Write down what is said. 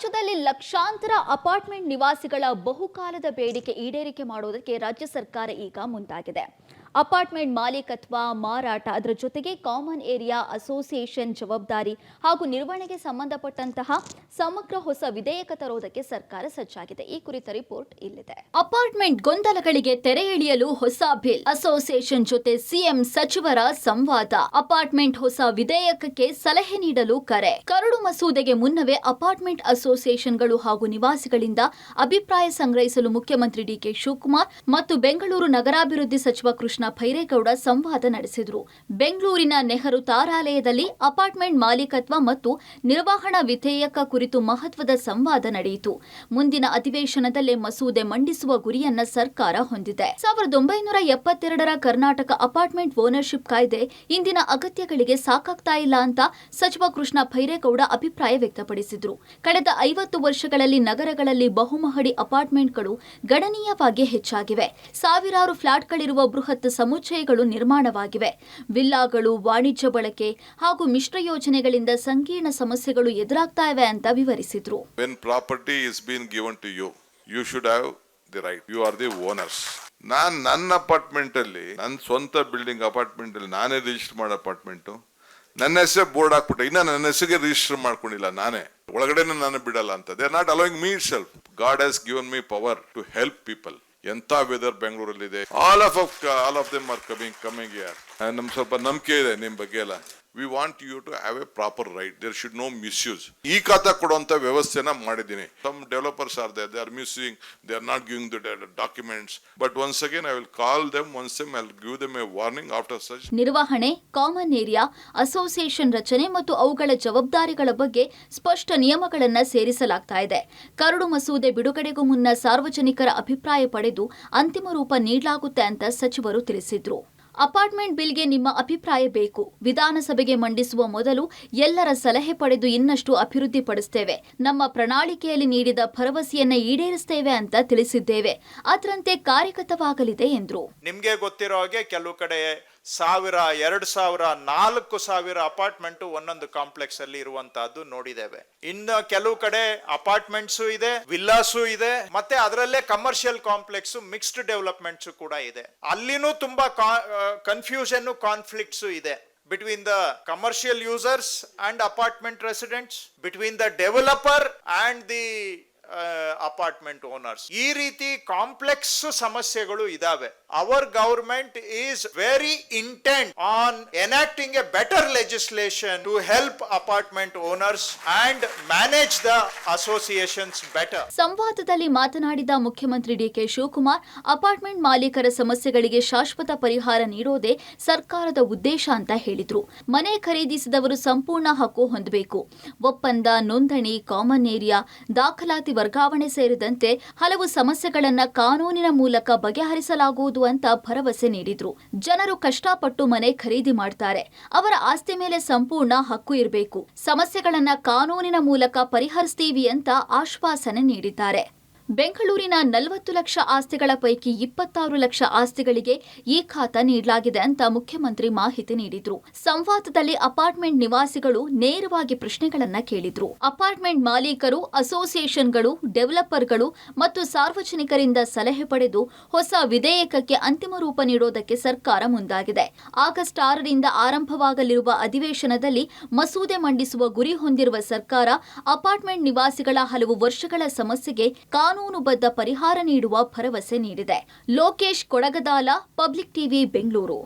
ರಾಜ್ಯದಲ್ಲಿ ಲಕ್ಷಾಂತರ ಅಪಾರ್ಟ್ಮೆಂಟ್ ನಿವಾಸಿಗಳ ಬಹುಕಾಲದ ಬೇಡಿಕೆ ಈಡೇರಿಕೆ ಮಾಡುವುದಕ್ಕೆ ರಾಜ್ಯ ಸರ್ಕಾರ ಈಗ ಮುಂದಾಗಿದೆ. ಅಪಾರ್ಟ್ಮೆಂಟ್ ಮಾಲೀಕತ್ವ, ಮಾರಾಟ, ಅದರ ಜೊತೆಗೆ ಕಾಮನ್ ಏರಿಯಾ ಅಸೋಸಿಯೇಷನ್ ಜವಾಬ್ದಾರಿ ಹಾಗೂ ನಿರ್ವಹಣೆಗೆ ಸಂಬಂಧಪಟ್ಟಂತಹ ಸಮಗ್ರ ಹೊಸ ವಿಧೇಯಕ ತರುವುದಕ್ಕೆ ಸರ್ಕಾರ ಸಜ್ಜಾಗಿದೆ. ಈ ಕುರಿತ ರಿಪೋರ್ಟ್ ಇಲ್ಲಿದೆ. ಅಪಾರ್ಟ್ಮೆಂಟ್ ಗೊಂದಲಗಳಿಗೆ ತೆರೆ ಎಳೆಯಲು ಹೊಸ ಬಿಲ್, ಅಸೋಸಿಯೇಷನ್ ಜೊತೆ ಸಿಎಂ ಸಚಿವರ ಸಂವಾದ, ಅಪಾರ್ಟ್ಮೆಂಟ್ ಹೊಸ ವಿಧೇಯಕಕ್ಕೆ ಸಲಹೆ ನೀಡಲು ಕರೆ. ಕರಡು ಮಸೂದೆಗೆ ಮುನ್ನವೇ ಅಪಾರ್ಟ್ಮೆಂಟ್ ಅಸೋಸಿಯೇಷನ್ಗಳು ಹಾಗೂ ನಿವಾಸಿಗಳಿಂದ ಅಭಿಪ್ರಾಯ ಸಂಗ್ರಹಿಸಲು ಮುಖ್ಯಮಂತ್ರಿ ಡಿಕೆ ಶಿವಕುಮಾರ್ ಮತ್ತು ಬೆಂಗಳೂರು ನಗರಾಭಿವೃದ್ಧಿ ಸಚಿವ ಕೃಷ್ಣ ಭೈರೇಗೌಡ ಸಂವಾದ ನಡೆಸಿದರು. ಬೆಂಗಳೂರಿನ ನೆಹರು ತಾರಾಲಯದಲ್ಲಿ ಅಪಾರ್ಟ್ಮೆಂಟ್ ಮಾಲೀಕತ್ವ ಮತ್ತು ನಿರ್ವಹಣಾ ವಿಧೇಯಕ ಕುರಿತು ಮಹತ್ವದ ಸಂವಾದ ನಡೆಯಿತು. ಮುಂದಿನ ಅಧಿವೇಶನದಲ್ಲೇ ಮಸೂದೆ ಮಂಡಿಸುವ ಗುರಿಯನ್ನ ಸರ್ಕಾರ ಹೊಂದಿದೆ. 1972ರ ಕರ್ನಾಟಕ ಅಪಾರ್ಟ್ಮೆಂಟ್ ಓನರ್ಶಿಪ್ ಕಾಯ್ದೆ ಇಂದಿನ ಅಗತ್ಯಗಳಿಗೆ ಸಾಕಾಗ್ತಾ ಇಲ್ಲ ಅಂತ ಸಚಿವ ಕೃಷ್ಣ ಭೈರೇಗೌಡ ಅಭಿಪ್ರಾಯ ವ್ಯಕ್ತಪಡಿಸಿದರು. ಕಳೆದ 50 ವರ್ಷಗಳಲ್ಲಿ ನಗರಗಳಲ್ಲಿ ಬಹುಮಹಡಿ ಅಪಾರ್ಟ್ಮೆಂಟ್ಗಳು ಗಣನೀಯವಾಗಿ ಹೆಚ್ಚಾಗಿವೆ. ಸಾವಿರಾರು ಫ್ಲಾಟ್ಗಳಿರುವ ಬೃಹತ್ ಸಮುಚ್ಚಯಗಳು ನಿರ್ಮಾಣವಾಗಿವೆ. ವಿಲ್ಲಾಗಳು, ವಾಣಿಜ್ಯ ಬಳಕೆ ಹಾಗೂ ಮಿಶ್ರ ಯೋಜನೆಗಳಿಂದ ಸಂಕೀರ್ಣ ಸಮಸ್ಯೆಗಳು ಎದುರಾಗ್ತಾ ಇವೆ ಅಂತ ವಿವರಿಸಿದ್ರು. When property is being given to you, you should have the right. You are the owners. ನನ್ನ ಅಪಾರ್ಟ್ಮೆಂಟ್ ಅಲ್ಲಿ, ನನ್ನ ಸ್ವಂತ ಬಿಲ್ಡಿಂಗ್ ಅಪಾರ್ಟ್ಮೆಂಟ್ ಅಲ್ಲಿ ನಾನೇ ರಿಜಿಸ್ಟರ್ ಮಾಡೋ ಅಪಾರ್ಟ್ಮೆಂಟ್, ನನ್ನ ಹೆಸರು ಬೋರ್ಡ್ ಹಾಕ್ಬಿಟ್ಟೆ, ಇನ್ನ ನನ್ನ ಹೆಸರಿಗೆ ರಿಜಿಸ್ಟರ್ ಮಾಡ್ಕೊಂಡಿಲ್ಲ, ನಾನೇ ಒಳಗಡೆನೆ ನಾನು ಬಿಡಲ್ಲ ಅಂತ. They are not allowing me ಇಟ್ ಸೆಲ್ಫ್. God has given me power to help people. ಎಂತ ವೆದರ್ ಬೆಂಗಳೂರಲ್ಲಿ ಇದೆ. All of them are coming here. ನಮ್ ಸ್ವಲ್ಪ ನಂಬಿಕೆ ಇದೆ ನಿಮ್ ಬಗ್ಗೆ ಎಲ್ಲ. We want you to have a proper right. There should no misuse. ಈ ಖಾತಾ ಕೊಡುವಂತ ವ್ಯವಸ್ಥೆನ ಮಾಡಿದ್ದೀನಿ. Some developers are there. They are misusing. They are not giving the documents. But once again, I will call them. I'll give them a warning after such. ನಿರ್ವಹಣೆ, common area association ರಚನೆ ಮತ್ತು ಅವುಗಳ ಜವಾಬ್ದಾರಿಗಳ ಬಗ್ಗೆ ಸ್ಪಷ್ಟ ನಿಯಮಗಳನ್ನು ಸೇರಿಸಲಾಗ್ತಾ ಇದೆ. ಕರಡು ಮಸೂದೆ ಬಿಡುಗಡೆಗೂ ಮುನ್ನ ಸಾರ್ವಜನಿಕರ ಅಭಿಪ್ರಾಯ ಪಡೆದು ಅಂತಿಮ ರೂಪ ನೀಡಲಾಗುತ್ತೆ ಅಂತ ಸಚಿವರು ತಿಳಿಸಿದ್ರು. ಅಪಾರ್ಟ್ಮೆಂಟ್ ಬಿಲ್ಗೆ ನಿಮ್ಮ ಅಭಿಪ್ರಾಯ ಬೇಕು. ವಿಧಾನಸಭೆಗೆ ಮಂಡಿಸುವ ಮೊದಲು ಎಲ್ಲರ ಸಲಹೆ ಪಡೆದು ಇನ್ನಷ್ಟು ಅಭಿವೃದ್ಧಿಪಡಿಸುತ್ತೇವೆ. ನಮ್ಮ ಪ್ರಣಾಳಿಕೆಯಲ್ಲಿ ನೀಡಿದ ಭರವಸೆಯನ್ನ ಈಡೇರಿಸುತ್ತೇವೆ ಅಂತ ತಿಳಿಸಿದ್ದೇವೆ. ಅದರಂತೆ ಕಾರ್ಯಗತವಾಗಲಿದೆ ಎಂದರು. ನಿಮ್ಗೆ ಗೊತ್ತಿರೋ ಹಾಗೆ ಕೆಲವು ಕಡೆ 1000, 2000, 4000 ಅಪಾರ್ಟ್ಮೆಂಟ್ ಒಂದೊಂದು ಕಾಂಪ್ಲೆಕ್ಸ್ ಅಲ್ಲಿ ಇರುವಂತಹದ್ದು ನೋಡಿದ್ದೇವೆ. ಇನ್ನು ಕೆಲವು ಕಡೆ ಅಪಾರ್ಟ್ಮೆಂಟ್ಸು ಇದೆ, ವಿಲ್ಲಾಸು ಇದೆ, ಮತ್ತೆ ಅದರಲ್ಲೇ ಕಮರ್ಷಿಯಲ್ ಕಾಂಪ್ಲೆಕ್ಸ್, ಮಿಕ್ಸ್ಡ್ ಡೆವಲಪ್ಮೆಂಟ್ಸ್ ಕೂಡ ಇದೆ. ಅಲ್ಲಿನೂ ತುಂಬಾ ಕನ್ಫ್ಯೂಷನ್, ಕಾನ್ಫ್ಲಿಕ್ಟ್ಸ್ ಇದೆ between the commercial users and apartment residents, between the developer and the apartment owners. ಈ ರೀತಿ ಕಾಂಪ್ಲೆಕ್ಸ್ ಸಮಸ್ಯೆಗಳು ಇದಾವೆ. Our government is very intent on enacting a better legislation to help apartment owners and manage the associations better. ಸಂವಾದದಲ್ಲಿ ಮಾತನಾಡಿದ ಮುಖ್ಯಮಂತ್ರಿ DK Shivakumar, apartment ಮಾಲೀಕರ ಸಮಸ್ಯೆಗಳಿಗೆ ಶಾಶ್ವತ ಪರಿಹಾರ ನೀಡೋದೇ ಸರ್ಕಾರದ ಉದ್ದೇಶ ಅಂತ ಹೇಳಿದ್ರು. ಮನೆ ಖರೀದಿಸಿದವರು ಸಂಪೂರ್ಣ ಹಕ್ಕು ಹೊಂದಬೇಕು. ಒಪ್ಪಂದ, ನೋಂದಣಿ, ಕಾಮನ್ ಏರಿಯಾ, ದಾಖಲಾತಿ ವರ್ಗಾವಣೆ ಸೇರಿದಂತೆ ಹಲವು ಸಮಸ್ಯೆಗಳನ್ನು ಕಾನೂನಿನ ಮೂಲಕ ಬಗೆಹರಿಸಲಾಗುವುದು ಅಂತ ಭರವಸೆ ನೀಡಿದ್ರು. ಜನರು ಕಷ್ಟಪಟ್ಟು ಮನೆ ಖರೀದಿ ಮಾಡ್ತಾರೆ. ಅವರ ಆಸ್ತಿ ಮೇಲೆ ಸಂಪೂರ್ಣ ಹಕ್ಕು ಇರಬೇಕು. ಸಮಸ್ಯೆಗಳನ್ನ ಕಾನೂನಿನ ಮೂಲಕ ಪರಿಹರಿಸ್ತೀವಿ ಅಂತ ಆಶ್ವಾಸನೆ ನೀಡಿದ್ದಾರೆ. ಬೆಂಗಳೂರಿನ 40 ಲಕ್ಷ ಆಸ್ತಿಗಳ ಪೈಕಿ 26 ಲಕ್ಷ ಆಸ್ತಿಗಳಿಗೆ ಈ ಖಾತಾ ನೀಡಲಾಗಿದೆ ಅಂತ ಮುಖ್ಯಮಂತ್ರಿ ಮಾಹಿತಿ ನೀಡಿದ್ರು. ಸಂವಾದದಲ್ಲಿ ಅಪಾರ್ಟ್ಮೆಂಟ್ ನಿವಾಸಿಗಳು ನೇರವಾಗಿ ಪ್ರಶ್ನೆಗಳನ್ನ ಕೇಳಿದ್ರು. ಅಪಾರ್ಟ್ಮೆಂಟ್ ಮಾಲೀಕರು, ಅಸೋಸಿಯೇಷನ್ಗಳು, ಡೆವಲಪರ್ಗಳು ಮತ್ತು ಸಾರ್ವಜನಿಕರಿಂದ ಸಲಹೆ ಪಡೆದು ಹೊಸ ವಿಧೇಯಕಕ್ಕೆ ಅಂತಿಮ ರೂಪ ನೀಡೋದಕ್ಕೆ ಸರ್ಕಾರ ಮುಂದಾಗಿದೆ. ಆಗಸ್ಟ್ 6ರಿಂದ ಆರಂಭವಾಗಲಿರುವ ಅಧಿವೇಶನದಲ್ಲಿ ಮಸೂದೆ ಮಂಡಿಸುವ ಗುರಿ ಹೊಂದಿರುವ ಸರ್ಕಾರ ಅಪಾರ್ಟ್ಮೆಂಟ್ ನಿವಾಸಿಗಳ ಹಲವು ವರ್ಷಗಳ ಸಮಸ್ಯೆಗೆ ಕಾನೂನುಬದ್ಧ ಪರಿಹಾರ ನೀಡುವ ಭರವಸೆ ನೀಡಿದೆ. Lokesh Kodagadala, public TV, Bengaluru.